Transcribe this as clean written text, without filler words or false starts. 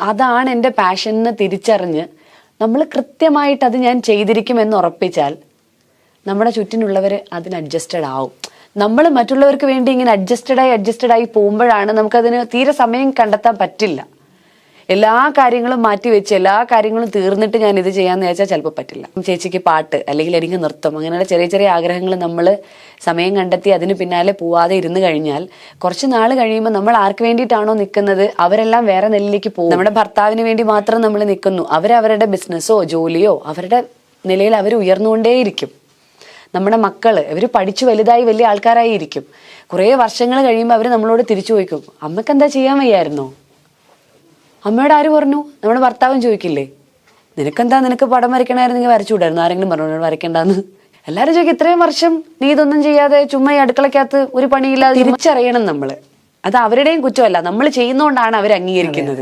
അതാണ് എൻ്റെ പാഷൻ എന്ന് തിരിച്ചറിഞ്ഞ് നമ്മൾ കൃത്യമായിട്ട് അത് ഞാൻ ചെയ്തിരിക്കുമെന്ന് ഉറപ്പിച്ചാൽ നമ്മുടെ ചുറ്റിനുള്ളവർ അതിന് അഡ്ജസ്റ്റഡ് ആവും. നമ്മൾ മറ്റുള്ളവർക്ക് വേണ്ടി ഇങ്ങനെ അഡ്ജസ്റ്റഡ് ആയി പോകുമ്പോഴാണ് നമുക്കതിന് തീരെ സമയം കണ്ടെത്താൻ പറ്റില്ല. എല്ലാ കാര്യങ്ങളും മാറ്റിവെച്ച് എല്ലാ കാര്യങ്ങളും തീർന്നിട്ട് ഞാൻ ഇത് ചെയ്യാന്ന് വെച്ചാൽ ചിലപ്പോൾ പറ്റില്ല. ചേച്ചിക്ക് പാട്ട് അല്ലെങ്കിൽ എനിക്ക് നൃത്തം അങ്ങനെയുള്ള ചെറിയ ചെറിയ ആഗ്രഹങ്ങൾ നമ്മൾ സമയം കണ്ടെത്തി അതിന് പിന്നാലെ പോവാതെ ഇരുന്ന് കഴിഞ്ഞാൽ കുറച്ച് നാൾ കഴിയുമ്പോൾ നമ്മൾ ആർക്ക് വേണ്ടിയിട്ടാണോ നിൽക്കുന്നത് അവരെല്ലാം വേറെ നിലയിലേക്ക് പോകും. നമ്മുടെ ഭർത്താവിന് വേണ്ടി മാത്രം നമ്മൾ നിൽക്കുന്നു, അവരവരുടെ ബിസിനസ്സോ ജോലിയോ അവരുടെ നിലയിൽ അവർ ഉയർന്നുകൊണ്ടേയിരിക്കും. നമ്മുടെ മക്കള് അവർ പഠിച്ചു വലുതായി വലിയ ആൾക്കാരായി ഇരിക്കും. കുറേ വർഷങ്ങൾ കഴിയുമ്പോൾ അവർ നമ്മളോട് തിരിച്ചു ചോദിക്കും, അമ്മക്ക് എന്താ ചെയ്യാൻ വയ്യായിരുന്നോ? അമ്മയോട് ആര് പറഞ്ഞു? നമ്മുടെ ഭർത്താവും ചോദിക്കില്ലേ, നിനക്ക് പടം വരയ്ക്കണമായിരുന്നെങ്കിൽ വരച്ചുകൂടായിരുന്നു, ആരെങ്കിലും പറഞ്ഞു വരയ്ക്കണ്ടെന്ന്. എല്ലാവരും ചോദിക്കും, ഇത്രയും വർഷം നീ ഇതൊന്നും ചെയ്യാതെ ചുമ്മാ ഈ അടുക്കളക്കകത്ത് ഒരു പണിയില്ലാതെ തിരിച്ചറിയണം നമ്മള്. അത് അവരുടെയും കുറ്റമല്ല, നമ്മൾ ചെയ്യുന്നോണ്ടാണ് അവർ അംഗീകരിക്കുന്നത്.